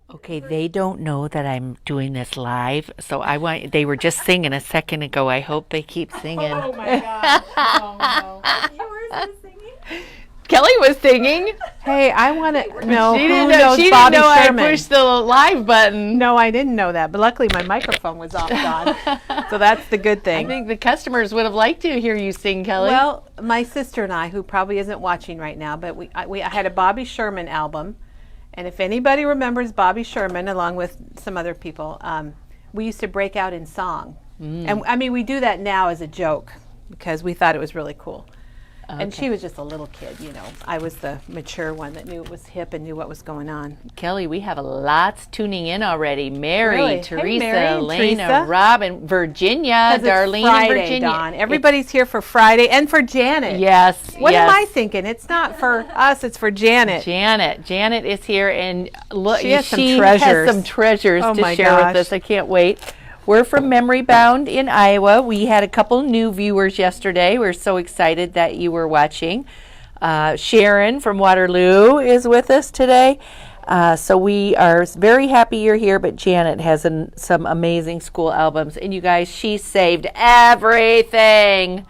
Okay, they don't know that I'm doing this live, so they were just singing a second ago. I hope they keep singing. Oh my gosh. Oh no. You were singing? Kelly was singing. Hey, I want to know She who didn't knows know Bobby I Sherman. pushed the live button. No, I didn't know that, but luckily my microphone was off, Dawn. So that's the good I thing. think the customers would have liked to hear you sing, Kelly. Well, my sister and I, who probably isn't watching right now, but I had a Bobby Sherman album. And if anybody remembers Bobby Sherman, along with some other people, we used to break out in song. And I mean, we do that now as a joke because we thought it was really cool. Okay. And she was just a little kid, you know. I was the mature one that knew it was hip and knew what was going on. Kelly, we have lots tuning in already. Mary, Really? Teresa, Hey, Mary and Elena, Teresa. Robin, Virginia, Darlene, Friday, and Virginia. Dawn. Everybody's here for Friday and for Janet. Yes. What yes. am I thinking? It's not for us, it's for Janet. Janet is here, and look, She has some treasures. to my share with gosh. us. I can't wait. We're from Memory Bound in Iowa. We had a couple new viewers yesterday. We're so excited that you were watching. Sharon from Waterloo is with us today. So we are very happy you're here, but Janet has some amazing school albums. And you guys, she saved everything.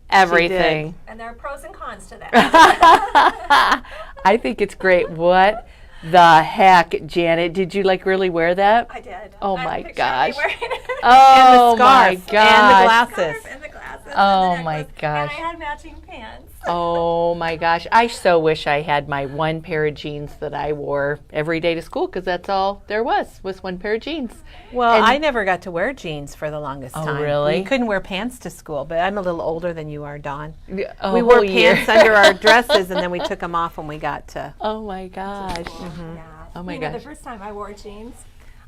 Everything. And there are pros and cons to that. I think it's great. What the heck, Janet? Did you really wear that? I did. Oh I have a my picture of me gosh. wearing it. Oh my Scarf gosh. and the glasses. And the glasses. Oh, and the my necklace, gosh. And I had matching pants. Oh my gosh. I so wish I had my one pair of jeans that I wore every day to school, because that's all there was one pair of jeans. Well, And- I never got to wear jeans for the longest Oh, time. really? We couldn't wear pants to school, but I'm a little older than you are, Dawn. A We wore whole year. pants under our dresses, and then we took them off when we got to. Oh my gosh. Yeah. Oh my you know, gosh. the first time I wore jeans,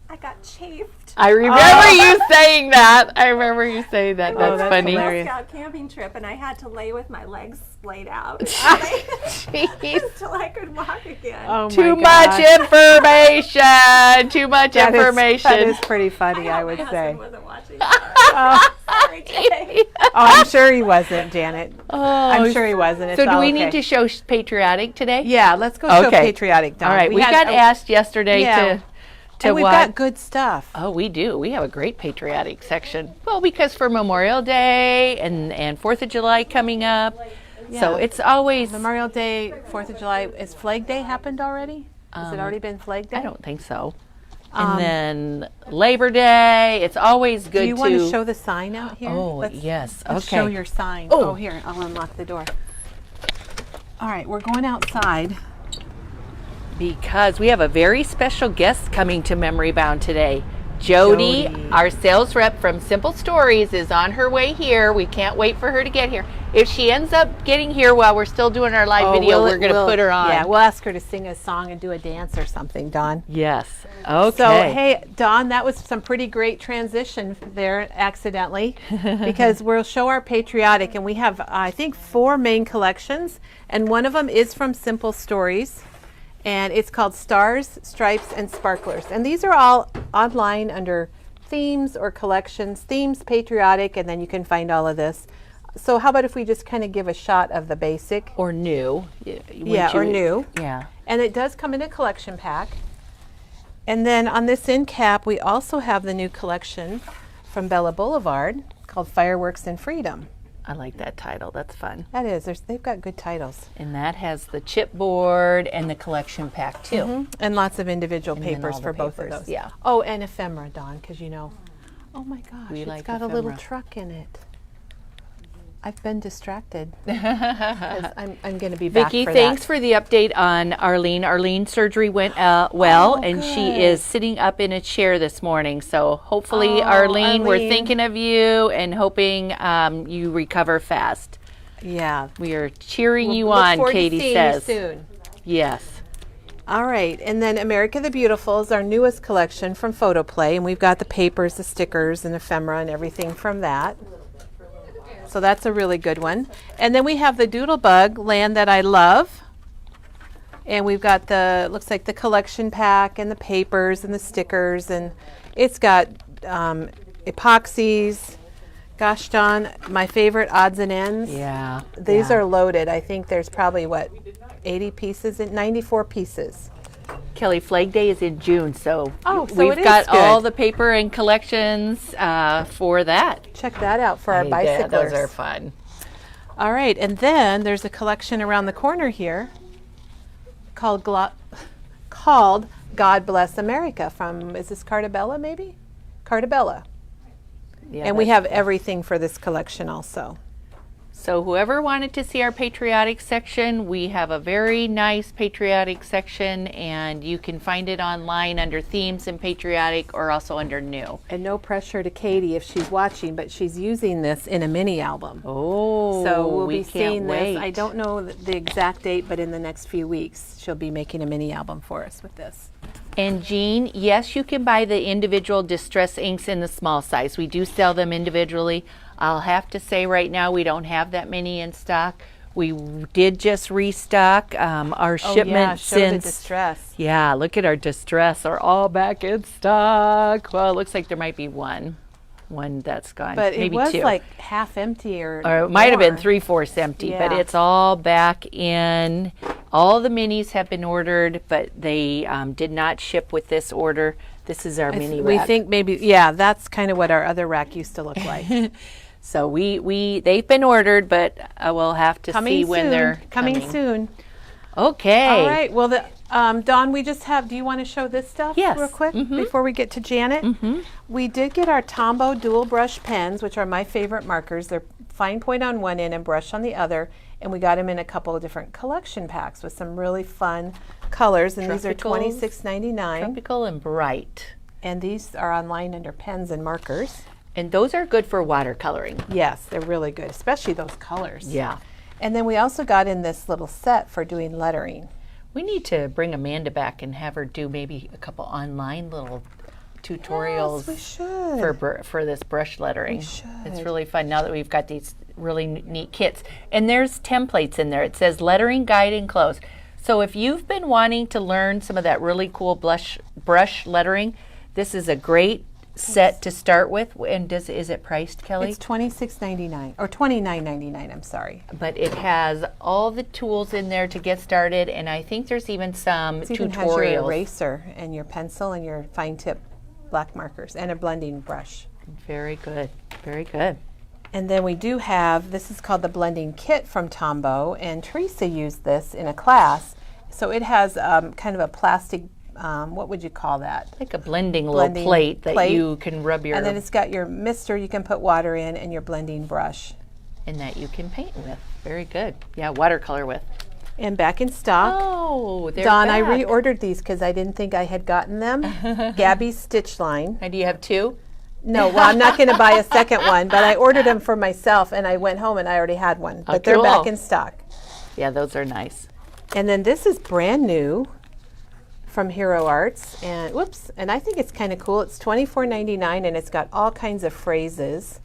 I got chafed. I remember you saying that. I remember you saying that. That's, that's funny. hilarious. Girl Scout camping trip, and I had to lay with my legs splayed out Jeez. until I could walk again. Oh Too my much gosh. information. Too much That information. is pretty funny, I hope would my say. husband wasn't watching. Oh, Sorry, Jay. I'm sure he wasn't, Janet. Oh, I'm sure he wasn't. It's So do all we okay. need to show patriotic today? Yeah, let's go show Okay. patriotic, Dawn. All right. We got asked yesterday Yeah. to and we've what? got good stuff. Oh, we do. We have a great patriotic section. Well, because for Memorial Day and 4th of July coming up. So Yeah. it's always, Memorial Day, 4th of July. Is Flag Day happened already? Has it already been Flag Day? I don't think so. And then Labor Day. It's always good Do you to. want to show the sign out here? Oh, yes. Let's Okay. show your sign. Oh. Oh, here, I'll unlock the door. All right, we're going outside. Because we have a very special guest coming to Memory Bound today. Jody, Jody. our sales rep from Simple Stories, is on her way here. We can't wait for her to get here. If she ends up getting here while we're still doing our live video, we're going to put her on. Yeah, we'll ask her to sing a song and do a dance or something, Dawn. Yes. Okay. So, hey, Dawn, that was some pretty great transition there accidentally because we'll show our patriotic, and we have, I think, 4 main collections, and one of them is from Simple Stories, and it's called Stars, Stripes, and Sparklers. And these are all online under themes or collections, themes, patriotic, and then you can find all of this. So how about if we just kind of give a shot of the basic? Or new. Yeah, or new. Yeah. And it does come in a collection pack. And then on this end cap, we also have the new collection from Bella Boulevard called Fireworks and Freedom. I like that title. That's fun. That is, they've got good titles. And that has the chipboard and the collection pack, too. And lots of individual And then papers all the for both of papers, those. yeah. Oh, and ephemera, Dawn, because you know. Oh my gosh, We it's like got a little ephemera. truck in it. I've been distracted. 'Cause I'm going to be back Vicki, for thanks that. for the update on Arlene. Arlene's surgery went well, Oh, and she good. is sitting up in a chair this morning. So hopefully, Oh, Arlene, we're Arlene. thinking of you and hoping you recover fast. Yeah. We are cheering you Look on, forward to Katie seeing says. you soon. Yes. All right, and then America the Beautiful is our newest collection from Photoplay, and we've got the papers, the stickers, and ephemera, and everything from that. So that's a really good one. And then we have the Doodlebug Land That I Love. And we've got the, looks like the collection pack and the papers and the stickers. And it's got epoxies. Gosh, Dawn, my favorite odds and ends. Yeah. These are loaded. I think there's probably, what, 80 pieces, 94 pieces. Kelly, Flag Day is in June, so, Oh, so we've it is got good. all the paper and collections for that. Check that out for our Yeah, bicyclers. those are fun. All right, and then there's a collection around the corner here called God Bless America from, is this Cartabella maybe? Cartabella. Yeah, And we that's- have everything for this collection also. So whoever wanted to see our patriotic section, we have a very nice patriotic section, and you can find it online under themes and patriotic, or also under new. And no pressure to Katie if she's watching, but she's using this in a mini album. Oh, So we'll we be can't seeing wait. this. I don't know the exact date, but in the next few weeks, she'll be making a mini album for us with this. And Jean, yes, you can buy the individual distress inks in the small size. We do sell them individually. I'll have to say right now we don't have that many in stock. We did just restock our shipment show the since. distress. Yeah, look at our distress. Are all back in stock. Well, it looks like there might be one that's gone. But maybe it was two. like half empty or Or it might have been more. 3/4 empty, but Yeah. it's all back in. All the minis have been ordered, but they did not ship with this order. This is our mini We rack. think maybe, yeah, that's kind of what our other rack used to look like. So they've been ordered, but we'll have to see when they're coming soon. Okay. All right. Well, Dawn, we just have. Do you want to show this stuff Yes. real quick Mhm. before we get to Janet? We did get our Tombow dual brush pens, which are my favorite markers. They're fine point on one end and brush on the other, and we got them in a couple of different collection packs with some really fun colors. And these are Tropicals. $26.99, Tropical and bright. and these are online under pens and markers. And those are good for watercoloring. Yes, they're really good, especially those colors. Yeah. And then we also got in this little set for doing lettering. We need to bring Amanda back and have her do maybe a couple online little tutorials Yes, we should. for this brush lettering. should. It's really fun now that we've got these really neat kits. And there's templates in there. It says lettering guide enclosed. So if you've been wanting to learn some of that really cool brush lettering, this is a great set to start with. And is it priced, Kelly? It's $26.99 or $29.99. I'm sorry. But it has all the tools in there to get started, and I think there's even some It even has your tutorials. eraser and your pencil and your fine tip black markers and a blending brush. Very good. Very good. And then we do have, this is called the blending kit from Tombow, and Teresa used this in a class. So it has kind of a plastic, what would you call that? Like a blending Blending little plate that plate. you can rub your And then it's got your mister you can put water in and your blending brush. and that you can paint with. Very good. Yeah, watercolor with. And back in stock. Oh, they're Dawn, I back. reordered these because I didn't think I had gotten them. Gabby's Stitch Line. And do you have two? No, well, I'm not going to buy a second one, but I ordered them for myself, and I went home and I already had one. But they're back cool. in stock. Yeah, those are nice. And then this is brand new from Hero Arts, and whoops, and I think it's kind of cool. It's $24.99, and it's got all kinds of phrases,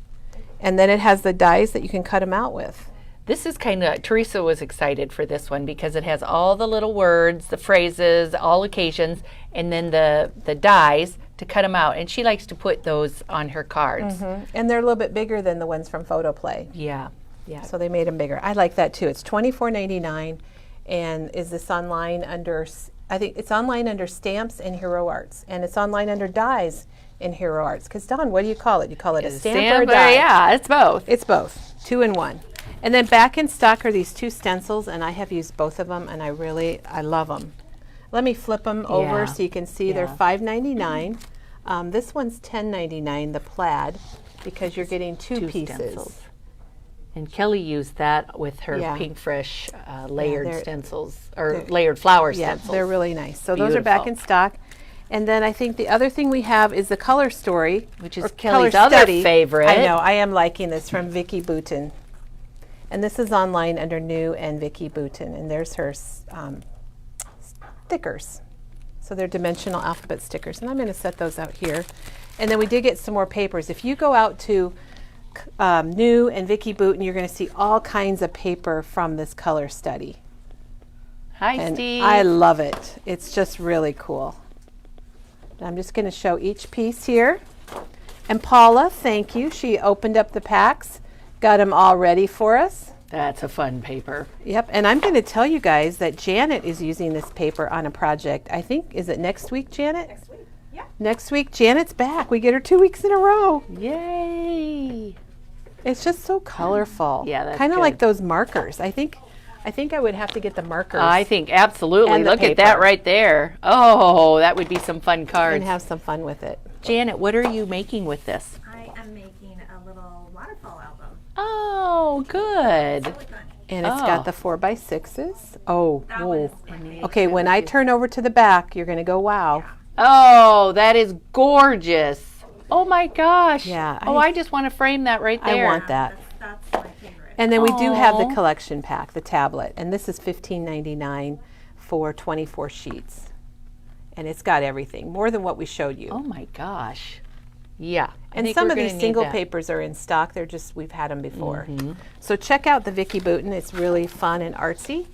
and then it has the dies that you can cut them out with. This is kind of, Teresa was excited for this one because it has all the little words, the phrases, all occasions, and then the dies to cut them out. And she likes to put those on her cards. And they're a little bit bigger than the ones from Photoplay, Yeah, yeah. so they made them bigger. I like that too. It's $24.99, and is this online under? I think it's online under Stamps and Hero Arts, and it's online under Dies in Hero Arts. Because Dawn, what do you call it? You call it a stamp or a die? Yeah, it's both. It's both, 2 in 1. And then back in stock are these 2 stencils, and I have used both of them, and I love them. Let me flip them over Yeah. so you can see they're Yeah. $5.99. This one's $10.99, the plaid, because you're getting two pieces. stencils. And Kelly used that with her Yeah. Pink Fresh layered they're- stencils, or they're- layered flower Yeah, stencils. they're really nice. So those are back Beautiful. in stock. And then I think the other thing we have is the Color Story, Which is or Kelly's Color other Study. favorite. I know, I am liking this from Vicki Boutin. And this is online under New and Vicki Boutin. And there's her stickers. So they're dimensional alphabet stickers. And I'm going to set those out here. And then we did get some more papers. If you go out to New and Vicki Booten, you're going to see all kinds of paper from this color study. Hi, And Steve. I love it. It's just really cool. I'm just going to show each piece here. And Paula, thank you. She opened up the packs, got them all ready for us. That's a fun paper. Yep, and I'm going to tell you guys that Janet is using this paper on a project. I think, is it next week, Janet? Next week. Yeah. Next week, Janet's back. We get her 2 weeks in a row. Yay. It's just so colorful. Yeah, that's kind of good. like those markers. I think I would have to get the markers I think absolutely. And the Look at that paper. right there. Oh, that would be some fun cards. and have some fun with it. Janet, what are you making with this? I am making a little waterfall album. Oh, good. Really fun. And it's Oh. got the 4x6s. Oh, That whoa. one is my favorite. Okay, when I turn over to the back, you're going to go, wow. Oh, that is gorgeous. Oh my gosh. Yeah, Oh, I just want to frame that right I there. want that. That's my favorite. And then we do have the Aw. collection pack, the tablet. And this is $15.99 for 24 sheets. And it's got everything, more than what we showed you. Oh my gosh. Yeah. I And think some we're of gonna these need single that. papers are in stock. They're just, we've had them before. Mm-hmm. So check out the Vicki Booten. It's really fun and artsy.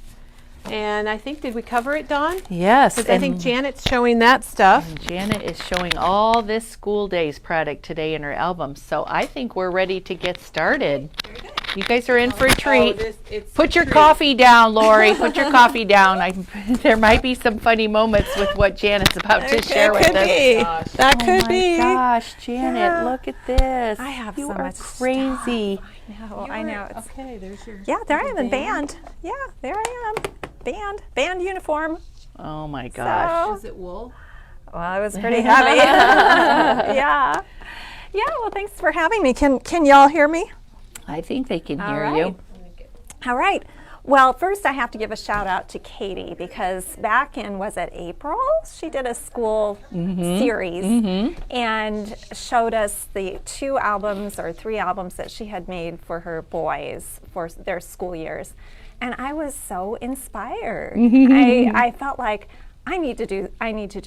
And I think, did we cover it, Dawn? Yes. Because I think Janet's showing that stuff. Janet is showing all this school days product today in her album. So I think we're ready to get started. You guys are in for a treat. Put your coffee down, Lori. Put your coffee down. There might be some funny moments with what Janet's about to share with us. That Oh could my be. gosh, Janet, Yeah. look at this. I have you so are much crazy. Oh, I know. It's, Okay, there's your. yeah, there I am in band. Yeah, there I am. Band uniform. Oh my gosh. So, Is it wool? well, it was pretty heavy. Yeah. Yeah, well, thanks for having me. Can y'all hear me? I think they can All hear right. you. All right. Well, first I have to give a shout out to Katie because back in, was it April? She did a school series and showed us the 2 albums or 3 albums that she had made for her boys for their school years. And I was so inspired. I felt like I need to do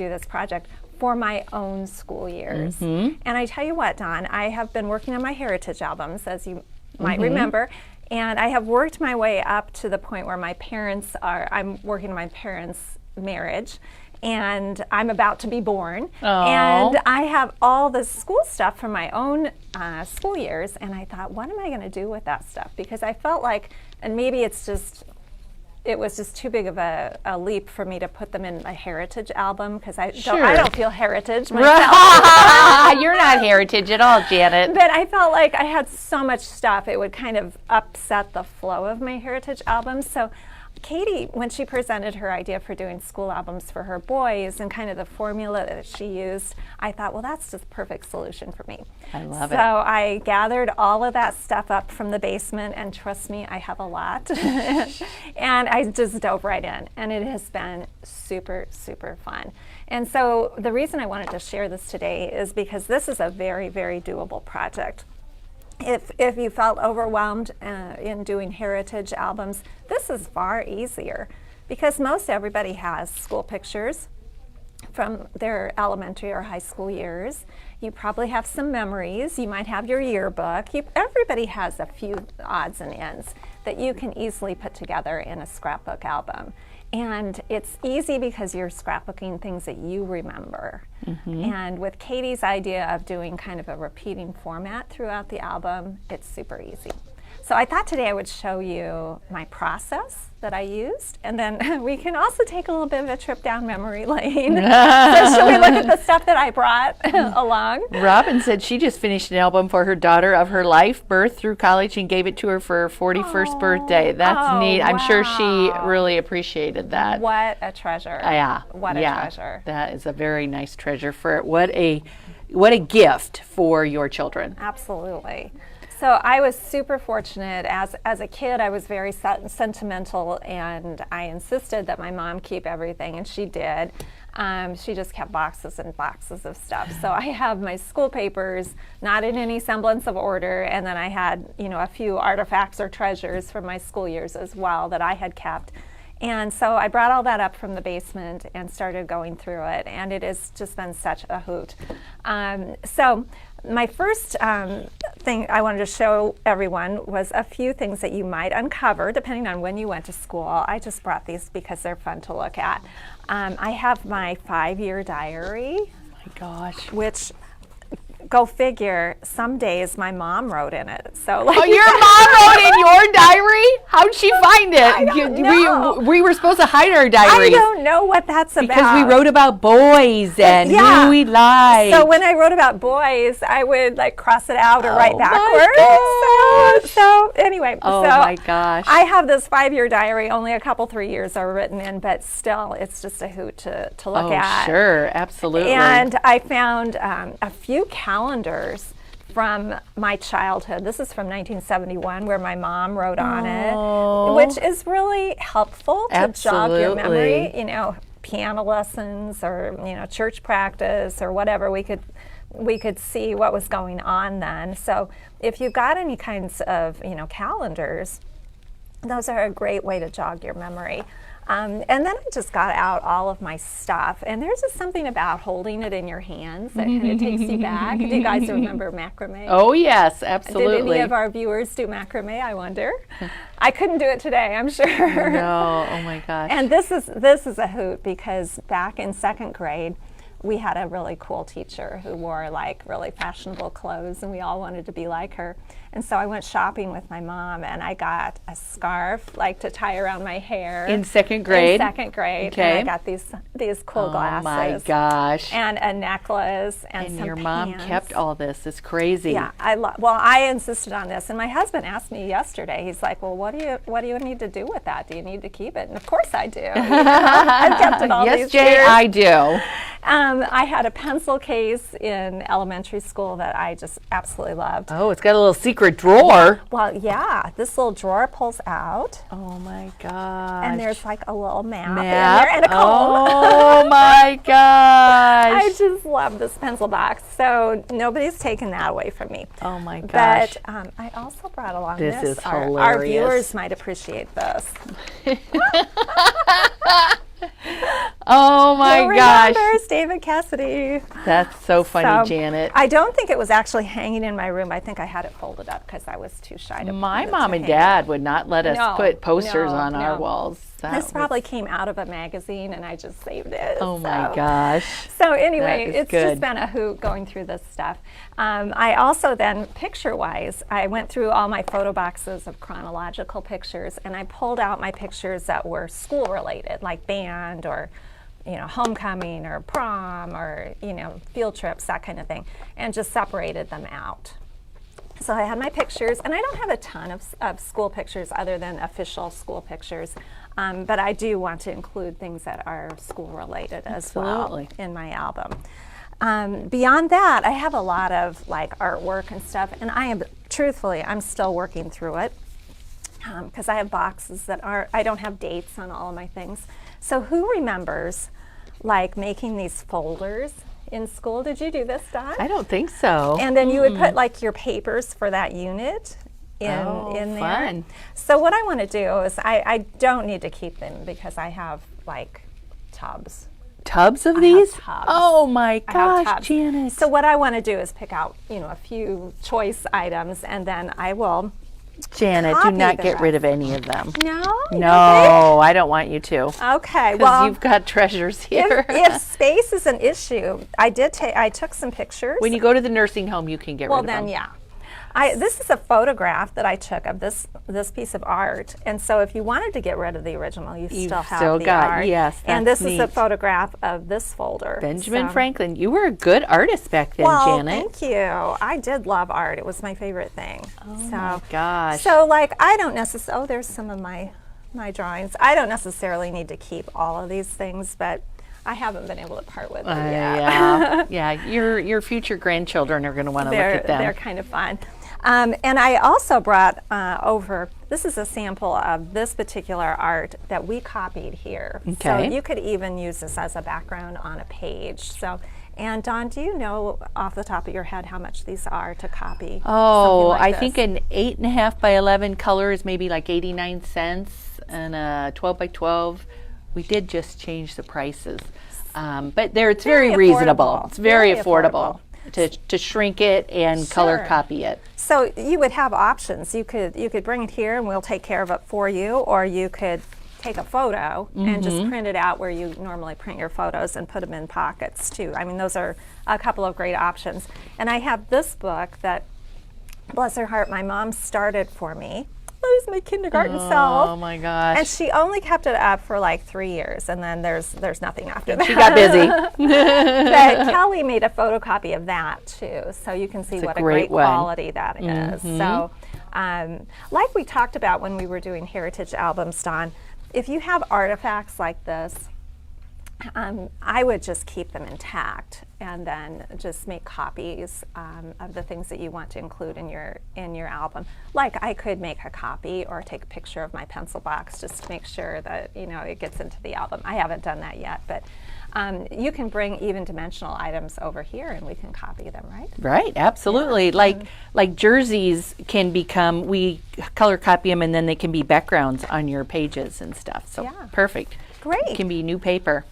this project for my own school years. And I tell you what, Don, I have been working on my heritage albums, as you might remember, and I have worked my way up to the point where I'm working on my parents' marriage, and I'm about to be born. Aw. And I have all the school stuff from my own school years, and I thought, what am I going to do with that stuff? Because I felt like, and maybe it was just too big of a leap for me to put them in a heritage album because I don't feel heritage myself. You're not heritage at all, Janet. But I felt like I had so much stuff, it would kind of upset the flow of my heritage albums. So Katie, when she presented her idea for doing school albums for her boys and kind of the formula that she used, I thought, well, that's just the perfect solution for me. I love it. So I gathered all of that stuff up from the basement, and trust me, I have a lot. And I just dove right in, and it has been super, super fun. And so the reason I wanted to share this today is because this is a very, very doable project. If you felt overwhelmed in doing heritage albums, this is far easier because most everybody has school pictures from their elementary or high school years. You probably have some memories. You might have your yearbook. Everybody has a few odds and ends that you can easily put together in a scrapbook album. And it's easy because you're scrapbooking things that you remember. And with Katie's idea of doing kind of a repeating format throughout the album, it's super easy. So I thought today I would show you my process that I used, and then we can also take a little bit of a trip down memory lane. So shall we look at the stuff that I brought along? Robin said she just finished an album for her daughter of her life, birth through college, and gave it to her for her 41st birthday. That's neat. I'm sure she wow. really appreciated that. What a treasure. Yeah. What a yeah. treasure. That is a very nice treasure for what a gift for your children. Absolutely. So I was super fortunate. As a kid, I was very sentimental, and I insisted that my mom keep everything, and she did. She just kept boxes and boxes of stuff. So I have my school papers, not in any semblance of order, and then I had, a few artifacts or treasures from my school years as well that I had kept. And so I brought all that up from the basement and started going through it, and it has just been such a hoot. So my first thing I wanted to show everyone was a few things that you might uncover depending on when you went to school. I just brought these because they're fun to look at. I have my 5-year diary. Oh my gosh. Which, go figure, some days my mom wrote in it. So like, Oh, your mom wrote in your diary? How'd she find it? I don't know. We were supposed to hide our I diaries. don't know what that's about. Because we wrote about boys and Yeah. who we liked. So when I wrote about boys, I would like cross it out or write Oh backwards. my gosh. So anyway, Oh so my gosh. I have this 5-year diary. Only a couple, 3 years are written in, but still, it's just a hoot to look at. Sure, absolutely. And I found a few calendars from my childhood. This is from 1971, where my mom wrote on it, which is really helpful to jog your memory. You know, piano lessons or church practice or whatever. We could see what was going on then. So if you've got any kinds of calendars, those are a great way to jog your memory. And then I just got out all of my stuff, and there's just something about holding it in your hands that kind of takes you back. Do you guys remember macrame? Oh yes, absolutely. Did any of our viewers do macrame, I wonder? I couldn't do it today, I'm sure. No, oh my gosh. And this is a hoot, because back in 2nd grade, we had a really cool teacher who wore like really fashionable clothes, and we all wanted to be like her. And so I went shopping with my mom, and I got a scarf like to tie around my hair. In 2nd grade? In 2nd grade. Okay. And I got these cool glasses. Oh my gosh. And a necklace and some your mom pants. kept all this. It's crazy. Yeah, I insisted on this, and my husband asked me yesterday. He's like, "Well, what do you need to do with that? Do you need to keep it?" And of course I do. I've kept it all yes, these Jay, years. I do. I had a pencil case in elementary school that I just absolutely loved. Oh, it's got a little secret drawer. Well, yeah, this little drawer pulls out, Oh my gosh. and there's like a little map in Map? there and a comb. Oh my gosh. I just love this pencil box, so nobody's taken that away from me. Oh my gosh. But I also brought along This this. is Our hilarious. viewers might appreciate this. Oh my Who gosh. remembers David Cassidy? That's so funny, So, Janet. I don't think it was actually hanging in my room. I think I had it folded up because I was too shy to My to mom and hang it. Dad would not let us No, put posters no, on our no. walls. That This was- probably came out of a magazine, and I just saved it. Oh my so. gosh. So anyway, That is it's good. just been a hoot going through this stuff. I also then, picture-wise, I went through all my photo boxes of chronological pictures, and I pulled out my pictures that were school-related, like band or homecoming or prom or field trips, that kind of thing, and just separated them out. So I had my pictures, and I don't have a ton of school pictures other than official school pictures, but I do want to include things that are school related as Absolutely. well in my album. Beyond that, I have a lot of like artwork and stuff, and I'm still working through it because I have boxes that I don't have dates on all of my things. So who remembers like making these folders in school? Did you do this, Don? I don't think so. And then you would put like your papers for that unit in there. Fun. So what I want to do is I don't need to keep them because I have like tubs. Tubs of I these? have tubs. Oh my I have gosh, tubs. Janet. So what I want to do is pick out a few choice items, and then I will. Janet, do copy not the get rid rest. of any of them. No. You don't No, I don't want you to. think? Okay. Because Well, you've got treasures here. if space is an issue, I took some pictures. When you go to the nursing home, you can get rid of them. Well, then, yeah. This is a photograph that I took of this piece of art, and so if you wanted to get rid of the original, you You've still have still the got- art. yes, and that's this is a neat. photograph of this folder. Benjamin So- Franklin, you were a good artist back then, Well, Janet. thank you. I did love art. It was my favorite thing. Oh so, my gosh. So, like, I don't necessarily. Oh, there's some of my drawings. I don't necessarily need to keep all of these things, but I haven't been able to part with them yet. yeah, your future grandchildren are going to want to look They're at them. kind of fun. And I also brought over, this is a sample of this particular art that we copied here. So Okay. you could even use this as a background on a page. So, and Dawn, do you know off the top of your head how much these are to copy? Oh, something like I this? think an 8.5 by 11 color is maybe like 89 cents, and a 12 by 12. We did just change the prices, but it's very reasonable. affordable. It's very affordable. to shrink it and color Sure. copy it. So you would have options. You could bring it here and we'll take care of it for you, or you could take a photo and just print it out where you normally print your photos and put them in pockets too. I mean, those are a couple of great options. And I have this book that, bless her heart, my mom started for me. Oh, it's my kindergarten self. Oh my gosh. And she only kept it up for like 3 years, and then there's nothing after that. She got busy. But Kelly made a photocopy of that too, so you can see It's a what a great great one. quality that is. So, like we talked about when we were doing heritage albums, Dawn, if you have artifacts like this, I would just keep them intact and then just make copies of the things that you want to include in your album. Like I could make a copy or take a picture of my pencil box just to make sure that it gets into the album. I haven't done that yet, but you can bring even dimensional items over here and we can copy them, right? Right, absolutely. Like jerseys can become, we color copy them and then they can be backgrounds on your pages and stuff. So Yeah. perfect. Great. It can be new paper.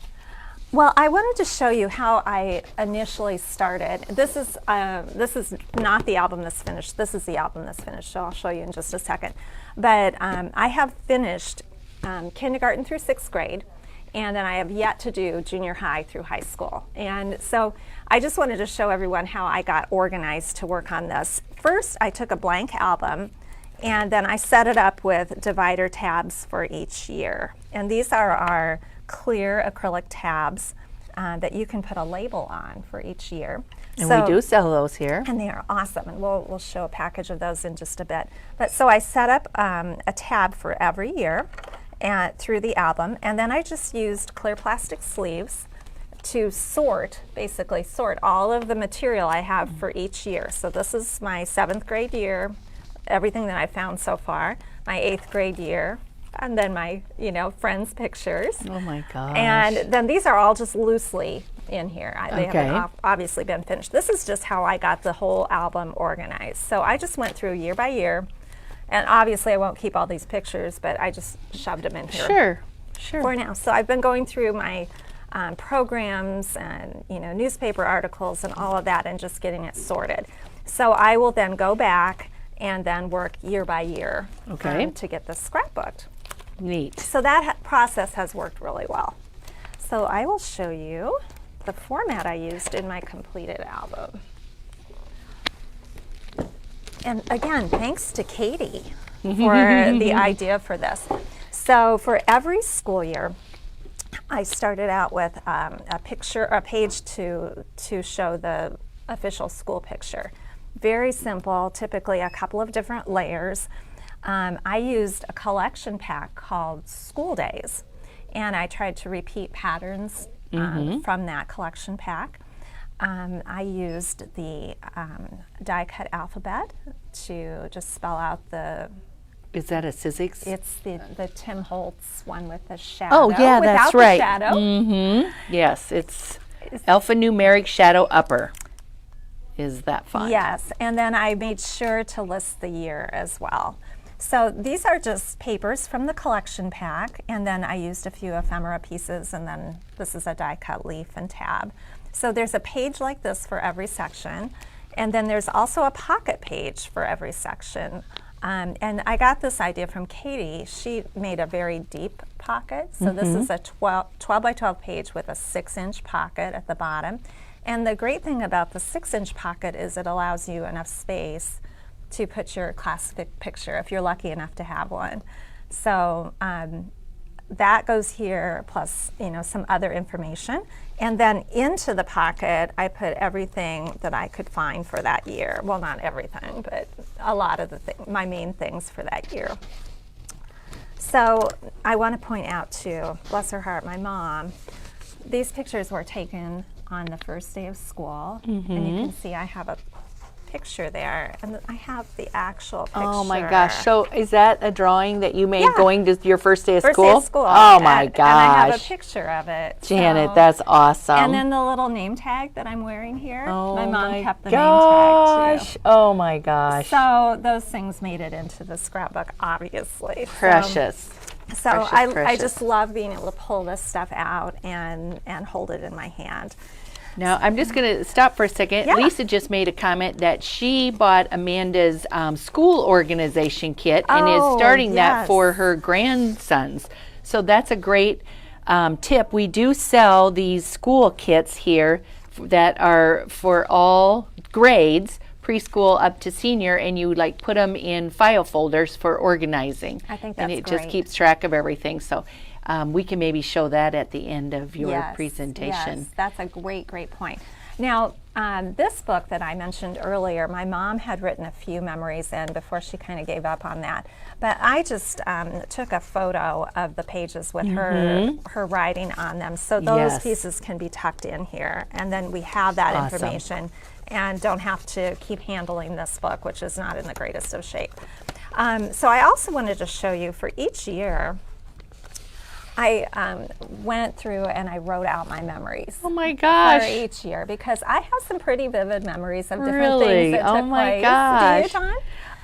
Well, I wanted to show you how I initially started. This is not the album that's finished. This is the album that's finished, so I'll show you in just a second. But I have finished kindergarten through 6th grade, and then I have yet to do junior high through high school. And so I just wanted to show everyone how I got organized to work on this. First, I took a blank album, and then I set it up with divider tabs for each year. And these are our clear acrylic tabs that you can put a label on for each year. And we do sell those here. And they are awesome, and we'll show a package of those in just a bit. But so I set up a tab for every year through the album, and then I just used clear plastic sleeves to basically sort all of the material I have for each year. So this is my 7th grade year, everything that I found so far, my 8th grade year, and then my friends' pictures. Oh my gosh. And then these are all just loosely in here. They Okay. haven't obviously been finished. This is just how I got the whole album organized. So I just went through year by year, and obviously I won't keep all these pictures, but I just shoved them in here for now. So I've been going through my programs and newspaper articles and all of that and just getting it sorted. So I will then go back and then work year by year to get this scrapbooked. Neat. So that process has worked really well. So I will show you the format I used in my completed album. And again, thanks to Katie for the idea for this. So for every school year, I started out with a page to show the official school picture. Very simple, typically a couple of different layers. I used a collection pack called School Days, and I tried to repeat patterns from that collection pack. I used the die-cut alphabet to just spell out the... Is that a Sizzix? It's the Tim Holtz one with the shadow. Oh yeah, that's right. Without the shadow. Mm-hmm. Yes, it's alphanumeric shadow upper. Is that font? Yes, and then I made sure to list the year as well. So these are just papers from the collection pack, and then I used a few ephemera pieces, and then this is a die-cut leaf and tab. So there's a page like this for every section, and then there's also a pocket page for every section. And I got this idea from Katie. She made a very deep pocket. So this is a 12 by 12 page with a 6-inch pocket at the bottom. And the great thing about the 6-inch pocket is it allows you enough space to put your classic picture if you're lucky enough to have one. So that goes here, plus some other information. And then into the pocket, I put everything that I could find for that year. Well, not everything, but a lot of my main things for that year. So I want to point out too, bless her heart, my mom, these pictures were taken on the first day of school. And you can see I have a picture there, and I have the actual picture. Oh my gosh! So is that a drawing that you made Yeah. going to your first day of First school? day of school. Oh my gosh! And I have a picture of it. Janet, so- that's awesome. And then the little name tag that I'm wearing here. oh my mom my kept the gosh. name tag too. Oh my gosh! So those things made it into the scrapbook, obviously. Precious. So Precious, I precious. just love being able to pull this stuff out and hold it in my hand. Now, I'm just going to stop for a second. Yeah. Lisa just made a comment that she bought Amanda's school organization kit and is Oh, starting that yes. for her grandsons. So that's a great tip. We do sell these school kits here that are for all grades, preschool up to senior, and you like put them in file folders for organizing. I think and that's it just great. keeps track of everything. So we can maybe show that at the end of your Yes, presentation. Yes, that's a great point. Now, this book that I mentioned earlier, my mom had written a few memories in before she kind of gave up on that. But I just took a photo of the pages with her writing on them. So those Yes. pieces can be tucked in here. And then we have that Awesome. information and don't have to keep handling this book, which is not in the greatest of shape. So I also wanted to show you for each year, I went through and I wrote out my memories. Oh my For gosh. each year, because I have some pretty vivid memories of different Really? things that Oh took my place. gosh. Do you,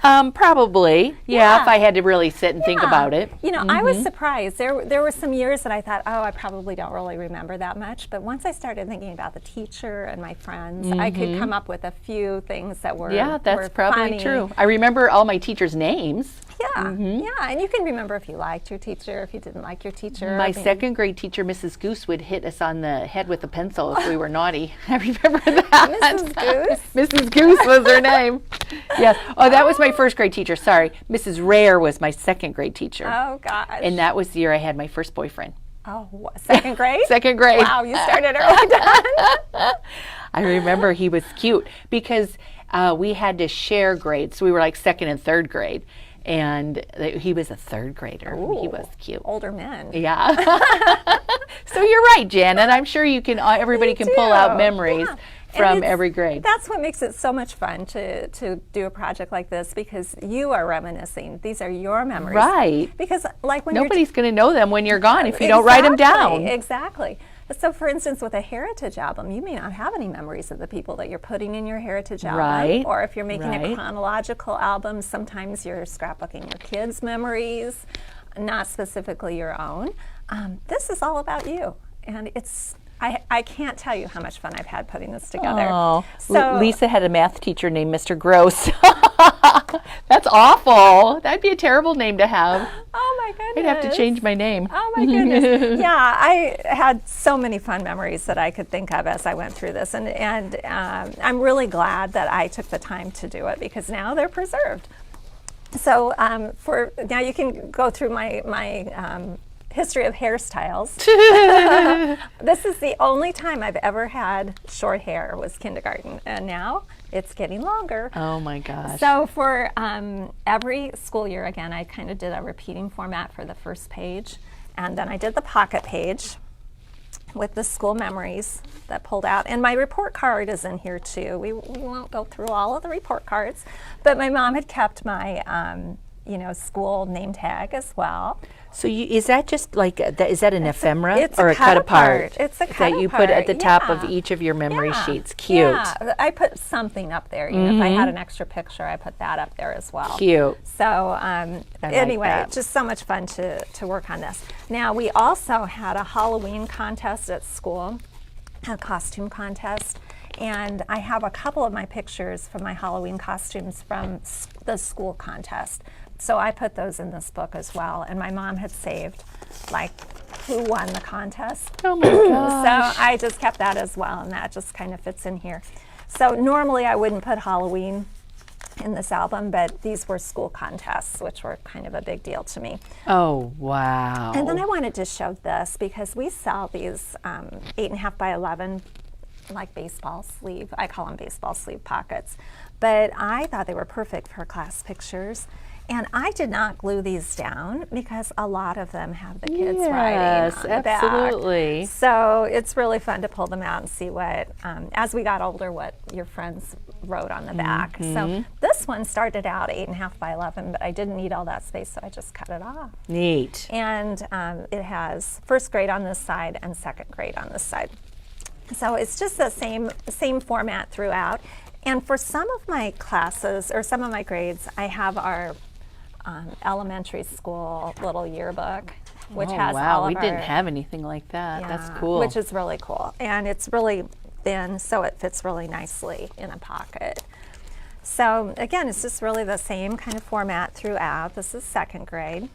John? Probably. Yeah, if I had to really sit and think Yeah. about it. You know, I was surprised. There were some years that I thought, oh, I probably don't really remember that much. But once I started thinking about the teacher and my friends, I could come up with a few things that were Yeah, that's were probably funny. true. I remember all my teachers' names. Yeah, yeah, and you can remember if you liked your teacher, if you didn't like your teacher. My I mean, second grade teacher, Mrs. Goose, would hit us on the head with a pencil if we were naughty. I remember that. Mrs. Goose? Mrs. Goose was her name. Yes. Oh, that was my first grade teacher. Sorry. Mrs. Rare was my second grade teacher. Oh gosh. And that was the year I had my first boyfriend. Oh, what, second grade? Second grade. Wow, you started early, Don. I remember he was cute because we had to share grades. So we were like second and third grade. And he was a third grader. He was cute. Older men. Yeah. So you're right, Janet. I'm sure you can. Everybody You can pull out do. memories Yeah. And from it's- every grade. That's what makes it so much fun to do a project like this, because you are reminiscing. These are your memories. Right. Because like when Nobody's going to know them when you're gone if you don't write them down. Exactly. So for instance, with a heritage album, you may not have any memories of the people that you're putting in your heritage album. Right. Or if you're making a Right. chronological album, sometimes you're scrapbooking your kids' memories, not specifically your own. This is all about you. And it's I can't tell you how much fun I've had putting this together. Oh, So Lisa had a math teacher named Mr. Gross. That's awful. That'd be a terrible name to have. oh my goodness. I'd have to change my name. Oh my goodness. Yeah, I had so many fun memories that I could think of as I went through this. And I'm really glad that I took the time to do it, because now they're preserved. So for now you can go through my history of hairstyles. This is the only time I've ever had short hair, was kindergarten. And now it's getting longer. Oh my gosh. So for every school year, again, I kind of did a repeating format for the first page. And then I did the pocket page with the school memories that pulled out. And my report card is in here too. We won't go through all of the report cards, but my mom had kept my school name tag as well. So is that just like, is that an ephemera it's or a a cut apart? It's a cut that you put at the top of yeah. each of your memory Yeah. sheets. Cute. Yeah, I put something up there. You know, if I had an extra picture, I put that up there as well. Cute. So anyway, that. just so much fun to work on this. Now, we also had a Halloween contest at school, a costume contest. And I have a couple of my pictures from my Halloween costumes from the school contest. So I put those in this book as well. And my mom had saved, like, who won the contest. Oh my gosh. So I just kept that as well, and that just kind of fits in here. So normally I wouldn't put Halloween in this album, but these were school contests, which were kind of a big deal to me. Oh, wow. And then I wanted to show this, because we sell these 8.5 by 11, like baseball sleeve. I call them baseball sleeve pockets. But I thought they were perfect for class pictures. And I did not glue these down, because a lot of them have the kids writing on the back. Absolutely. So it's really fun to pull them out and see what, as we got older, what your friends wrote on the back. So this one started out 8.5 by 11, but I didn't need all that space, so I just cut it off. Neat. And it has first grade on this side and second grade on this side. So it's just the same format throughout. And for some of my classes, or some of my grades, I have our elementary school little yearbook, which has all of we our, didn't have anything like that. That's yeah, cool. which is really cool. And it's really thin, so it fits really nicely in a pocket. So again, it's just really the same kind of format throughout. This is second grade,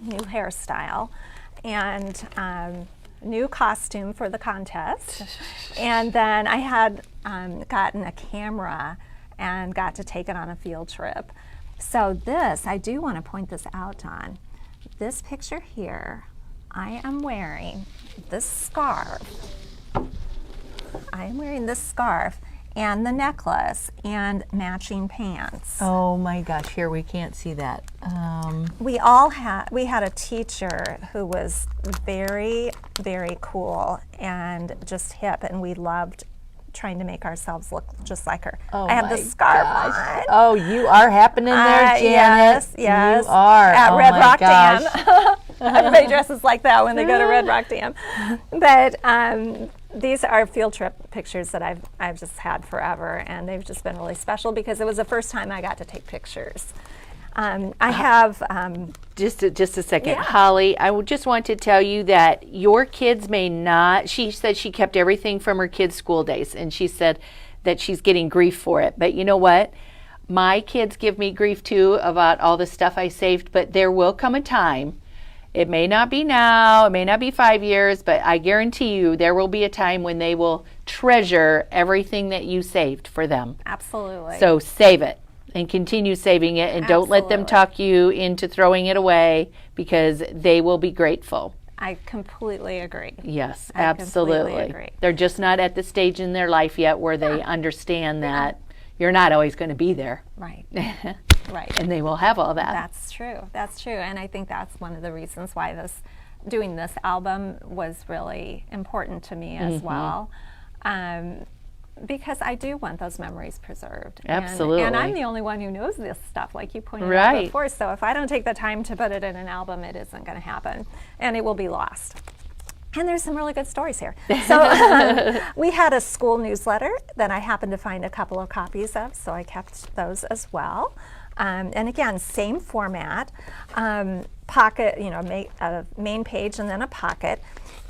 new hairstyle, and new costume for the contest. And then I had gotten a camera and got to take it on a field trip. So this, I do want to point this out, Dawn. This picture here, I am wearing this scarf. I am wearing this scarf and the necklace and matching pants. Oh my gosh, here we can't see that. We had a teacher who was very, very cool and just hip, and we loved trying to make ourselves look just like her. Oh, I have my the scarf gosh. on. Oh, you are happening there, Janet. Yes, yes. You are. At Oh Red my Rock gosh. Dam. Everybody dresses like that when they go to Red Rock Dam. But these are field trip pictures that I've just had forever, and they've just been really special because it was the first time I got to take pictures. I have Just a second. Yeah. Holly, I would just want to tell you that your kids may not, she said she kept everything from her kids' school days, and she said that she's getting grief for it. But you know what? My kids give me grief too about all the stuff I saved, but there will come a time. It may not be now, it may not be 5 years, but I guarantee you there will be a time when they will treasure everything that you saved for them. absolutely. So save it and continue saving it, and don't let them Absolutely. talk you into throwing it away, because they will be grateful. I completely agree. Yes, I completely absolutely. agree. They're just not at the stage in their life yet where they understand that you're not always going to be there. Right. Right. And they will have all that. That's true. That's true. And I think that's one of the reasons why doing this album was really important to me as well. Because I do want those memories preserved. Absolutely. And I'm the only one who knows this stuff, like you pointed out Right. before. So if I don't take the time to put it in an album, it isn't going to happen. And it will be lost. And there's some really good stories here. So we had a school newsletter that I happened to find a couple of copies of, so I kept those as well. And again, same format, pocket, a main page and then a pocket.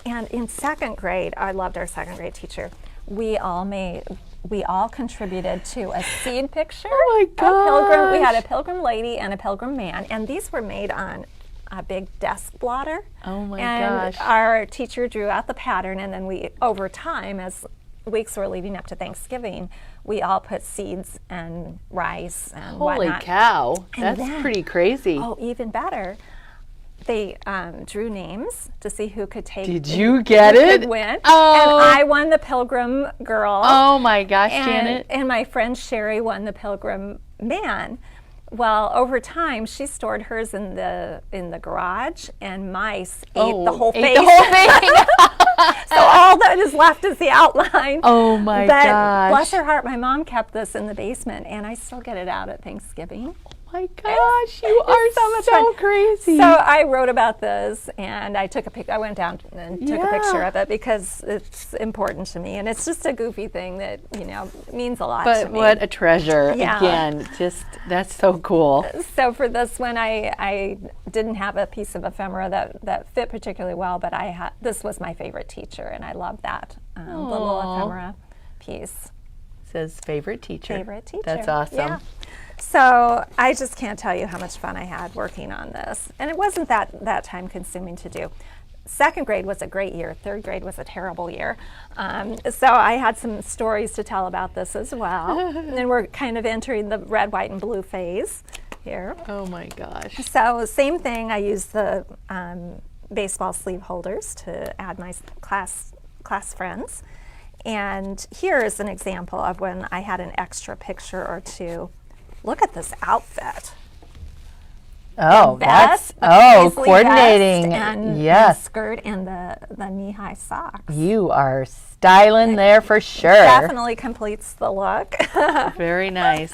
And in second grade, I loved our second grade teacher. We all contributed to a seed picture. Oh my Pilgrim. We had gosh. a pilgrim lady and a pilgrim man, and these were made on a big desk blotter. Oh my and gosh. our teacher drew out the pattern, and then we, over time, as weeks were leading up to Thanksgiving, we all put seeds and rice and Holy whatnot. cow. And That's then- pretty crazy. Oh, even better. They drew names to see who could take. Did you get who it? Could win. Oh. And I won the Pilgrim Girl. Oh my gosh, and, Janet. and my friend Sherry won the Pilgrim Man. Well, over time, she stored hers in the garage, and mice ate the whole ate face. the whole thing. So all that is left is the outline. Oh my but gosh. bless her heart, my mom kept this in the basement, and I still get it out at Thanksgiving. My gosh, you are so much so fun. crazy. So I wrote about this, and I took a pic. I went down and took a picture Yeah. of it because it's important to me, and it's just a goofy thing that means a lot to But me. what a treasure. Yeah. Again, just that's so cool. So for this one, I didn't have a piece of ephemera that fit particularly well, but this was my favorite teacher, and I love that the little Aw. ephemera piece. Says favorite teacher. Favorite teacher. That's awesome. Yeah. So I just can't tell you how much fun I had working on this, and it wasn't that time consuming to do. Second grade was a great year. Third grade was a terrible year. So I had some stories to tell about this as well. And then we're kind of entering the red, white, and blue phase here. Oh my gosh. So same thing, I used the baseball sleeve holders to add my class friends. And here is an example of when I had an extra picture or two. Look at this outfit. Oh, Vest, a paisley coordinating. vest, and Yes. skirt and the knee-high socks. You are styling there for sure. Definitely completes the look. Very nice.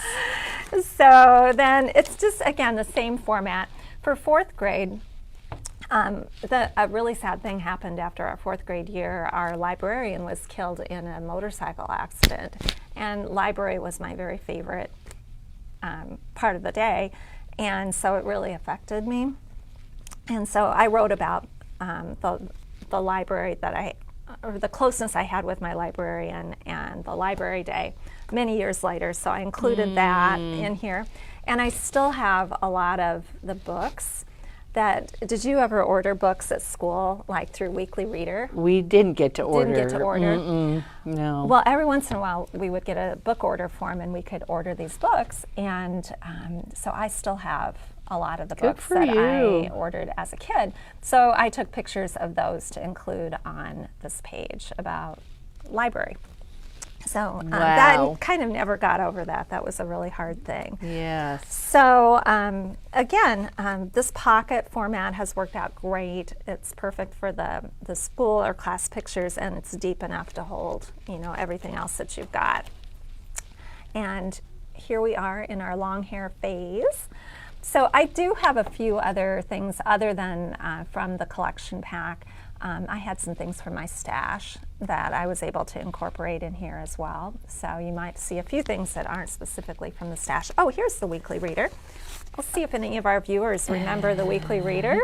So then it's just, again, the same format. For fourth grade, a really sad thing happened after our fourth grade year. Our librarian was killed in a motorcycle accident, and library was my very favorite part of the day, and so it really affected me. And so I wrote about the library that or the closeness I had with my librarian and the library day many years later. So I included that in here. And I still have a lot of the books that, did you ever order books at school, like through Weekly Reader? We didn't get to order. Didn't get to order? No. Well, every once in a while we would get a book order form and we could order these books. And so I still have a lot of the books that I ordered as a kid. So I took pictures of those to include on this page about library. So that kind of never got over that. That was a really hard thing. Yes. So again, this pocket format has worked out great. It's perfect for the school or class pictures, and it's deep enough to hold, you know, everything else that you've got. And here we are in our long hair phase. So I do have a few other things other than from the collection pack. I had some things from my stash that I was able to incorporate in here as well. So you might see a few things that aren't specifically from the stash. Oh, here's the Weekly Reader. Let's see if any of our viewers remember the Weekly Reader.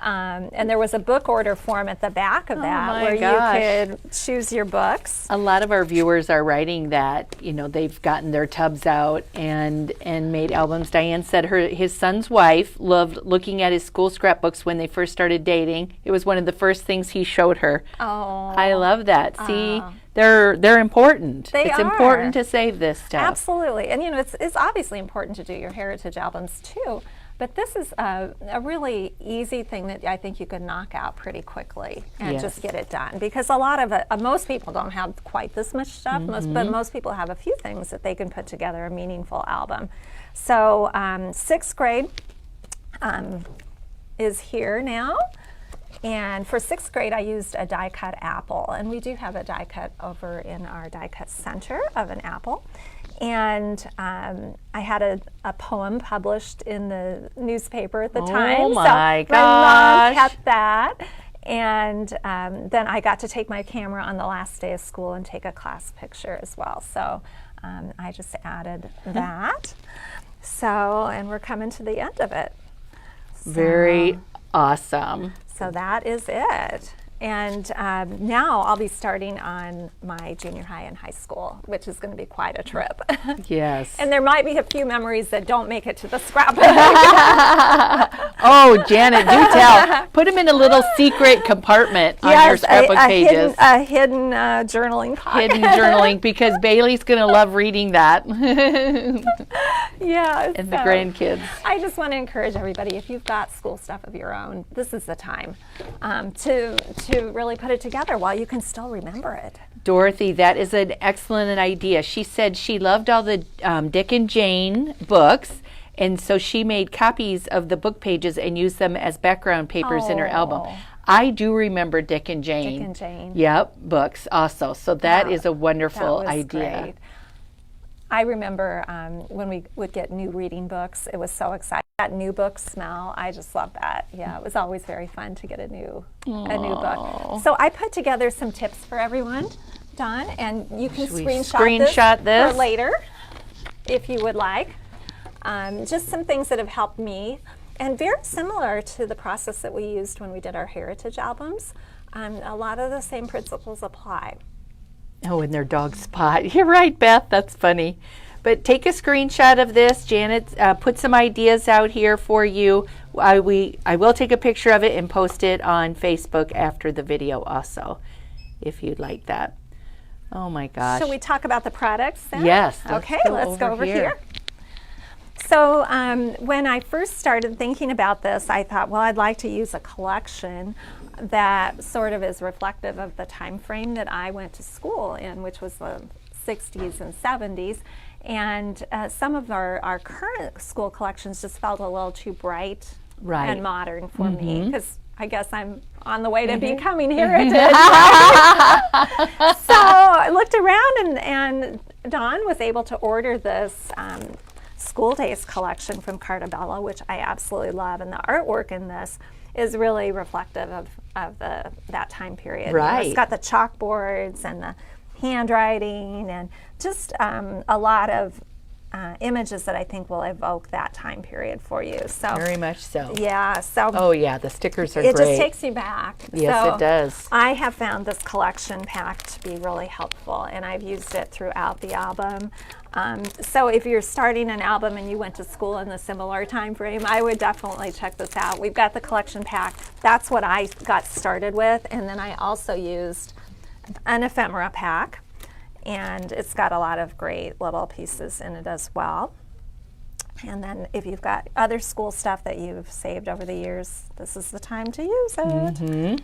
And there was a book order form at the back of that where you could choose your books. A lot of our viewers are writing that, you know, they've gotten their tubs out and made albums. Diane said his son's wife loved looking at his school scrapbooks when they first started dating. It was one of the first things he showed her. Oh, I love that. See, they're important. It's important to save this stuff. Absolutely. And you know, it's obviously important to do your heritage albums too. But this is a really easy thing that I think you could knock out pretty quickly and just get it done. Because a lot of most people don't have quite this much stuff, but most people have a few things that they can put together a meaningful album. So 6th grade is here now. And for 6th grade, I used a die cut apple. And we do have a die cut over in our die cut center of an apple. And I had a poem published in the newspaper at the time. Oh my gosh. My mom kept that. And then I got to take my camera on the last day of school and take a class picture as well. So I just added that. So, and we're coming to the end of it. So, very awesome. So that is it. And now I'll be starting on my junior high and high school, which is going to be quite a trip. Yes. And there might be a few memories that don't make it to the scrapbook. Oh, Janet, do tell. Put them in a little secret compartment on your scrapbook pages. A hidden journaling pocket. Hidden journaling, because Bailey's going to love reading that. Yeah. And the grandkids. I just want to encourage everybody, if you've got school stuff of your own, this is the time to really put it together while you can still remember it. Dorothy, that is an excellent idea. She said she loved all the Dick and Jane books, and so she made copies of the book pages and used them as background papers in her album. I do remember Dick and Jane. Dick and Jane. Yep, books also. So that is a wonderful idea. Great. I remember when we would get new reading books, it was so exciting. That new book smell, I just love that. Yeah, it was always very fun to get a new book. So I put together some tips for everyone, Dawn, and you can screenshot this for later if you would like. Just some things that have helped me, and very similar to the process that we used when we did our heritage albums. A lot of the same principles apply. Oh, and their dog Spot. You're right, Beth. That's funny. But take a screenshot of this. Janet put some ideas out here for you. I will take a picture of it and post it on Facebook after the video also, if you'd like that. Oh my gosh. Shall we talk about the products then? Yes. Okay, let's go over here. So when I first started thinking about this, I thought, well, I'd like to use a collection that sort of is reflective of the time frame that I went to school in, which was the 60s and 70s. And some of our current school collections just felt a little too bright and modern for me, because I guess I'm on the way to becoming heritage. So I looked around, and Dawn was able to order this School Days collection from Cartabella, which I absolutely love, and the artwork in this is really reflective of that time period. Right. You know, it's got the chalkboards and the handwriting and just a lot of images that I think will evoke that time period for you. So Very much so. yeah, so Oh yeah, the stickers are it great. just takes you back. Yes, So it does. I have found this collection pack to be really helpful, and I've used it throughout the album. So if you're starting an album and you went to school in the similar time frame, I would definitely check this out. We've got the collection pack. That's what I got started with, and then I also used an ephemera pack, and it's got a lot of great little pieces in it as well. And then if you've got other school stuff that you've saved over the years, this is the time to use it.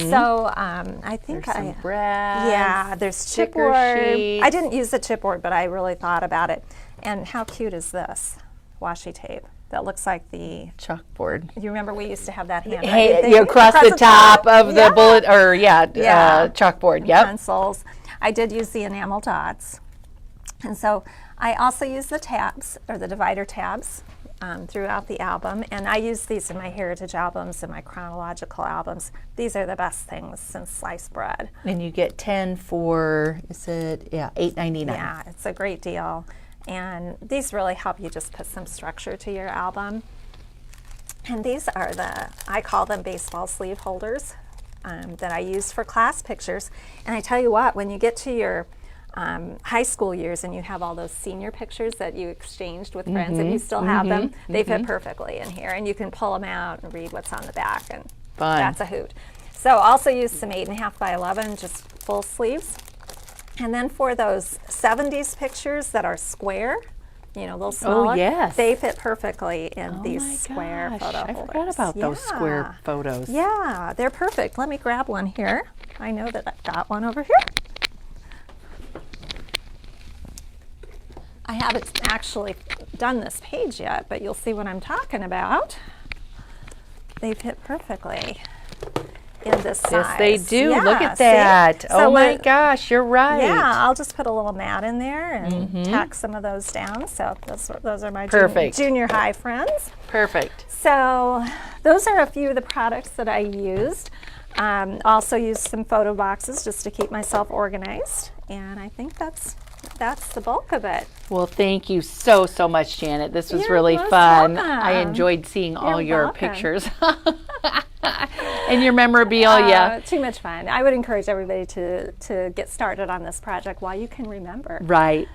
So I think There's some brads, yeah, there's sticker chipboard. sheets. I didn't use the chipboard, but I really thought about it. And how cute is this washi tape? That looks like the. Chalkboard. You remember we used to have that hand. Hey, you across the top of the bullet, or chalkboard. Yep. Pencils. I did use the enamel dots, and so I also use the tabs or the divider tabs throughout the album, and I use these in my heritage albums and my chronological albums. These are the best things since sliced bread. And you get 10 for, is it, $8.99. Yeah, it's a great deal, and these really help you just put some structure to your album. And these are I call them baseball sleeve holders that I use for class pictures. And I tell you what, when you get to your high school years and you have all those senior pictures that you exchanged with friends and you still have them, they fit perfectly in here. And you can pull them out and read what's on the back, and Fun. That's a hoot. So also use some 8.5 by 11, just full sleeves. And then for those 70s pictures that are square, you know, a little smaller, yes. they fit perfectly in Oh these my square gosh, photo I holders. forgot about those square photos. Yeah, they're perfect. Let me grab one here. I know that I've got one over here. I haven't actually done this page yet, but you'll see what I'm talking about. They fit perfectly in this size. Yes, they do. Yeah, Look at see? that. So Oh my what- gosh, you're right. Yeah, I'll just put a little mat in there and tack some of those down. So those are my junior high friends. Perfect. So those are a few of the products that I used. Also used some photo boxes just to keep myself organized. And I think that's the bulk of it. Well, thank you so much, Janet. This was You're really most fun. welcome. I enjoyed seeing all You're your welcome. pictures and your memorabilia. Too much fun. I would encourage everybody to get started on this project while you can remember. Right.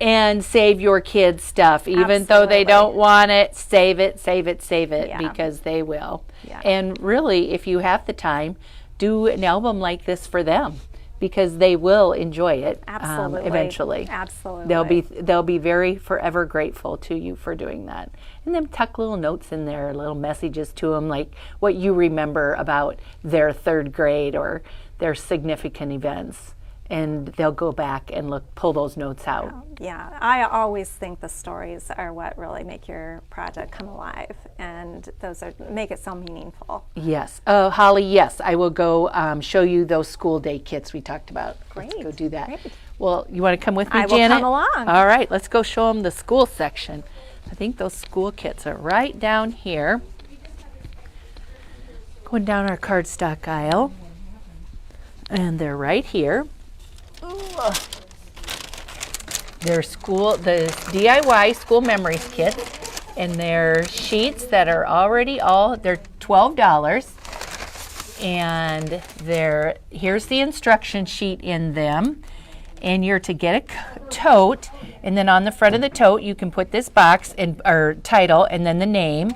And save your kids' stuff. Even though they Absolutely. don't want it, save it, Yeah. because they will. Yeah. And really, if you have the time, do an album like this for them, because they will enjoy it Absolutely. eventually. Absolutely. They'll be very forever grateful to you for doing that. And then tuck little notes in there, little messages to them, like what you remember about their third grade or their significant events. And they'll go back and pull those notes out. Yeah, I always think the stories are what really make your project come alive, and those make it so meaningful. Yes. Holly, yes, I will go show you those school day kits we talked about. Great. Let's go do that. Great. Well, you want to come with me, I will Janet? come along. All right, let's go show them the school section. I think those school kits are right down here. Going down our cardstock aisle. And they're right here. They're the DIY school memories kits, and they're sheets that are already they're $12, and here's the instruction sheet in them, and you're to get a tote, and then on the front of the tote you can put this box or title and then the name,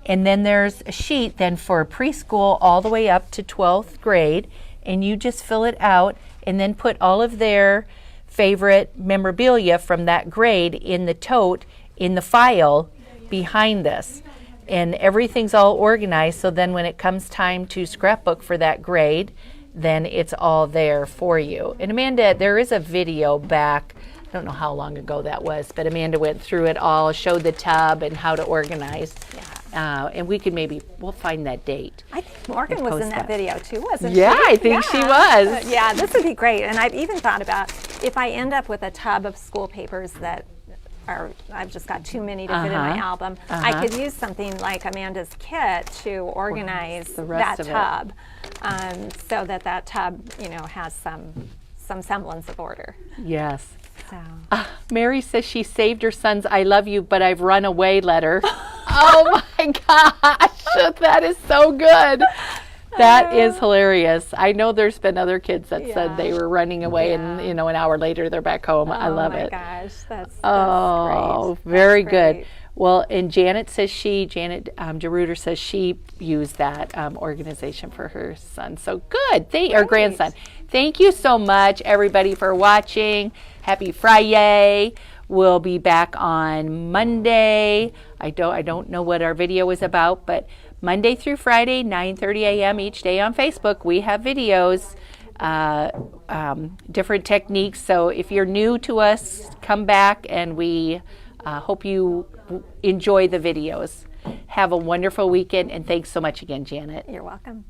and then there's a sheet then for preschool all the way up to 12th grade, and you just fill it out and then put all of their favorite memorabilia from that grade in the tote in the file behind this. And everything's all organized, so then when it comes time to scrapbook for that grade, then it's all there for you. And Amanda, there is a video back, I don't know how long ago that was, but Amanda went through it all, showed the tub and how to organize. And we'll find that date. I think Morgan was in that video too, wasn't Yeah, she? I think she was. Yeah, this would be great. And I've even thought about if I end up with a tub of school papers that I've just got too many to fit in my album, I could use something like Amanda's kit to organize the rest that of it. tub, so that tub, has some semblance of order. Yes. So. Mary says she saved her son's "I love you, but I've run away" letter. Oh my gosh, that is so good. That is hilarious. I know there's been other kids that said they were running away, and an hour later they're back home. I love it. Oh my gosh, that's Oh, great. very That's good. great. Well, and Janet DeRuiter says she used that organization for her son. So good. Or grandson. Thank you so much, everybody, for watching. Happy Friday. We'll be back on Monday. I don't know what our video is about, but Monday through Friday, 9:30 a.m. each day on Facebook, we have videos, different techniques. So if you're new to us, come back, and we hope you enjoy the videos. Have a wonderful weekend, and thanks so much again, Janet. You're welcome.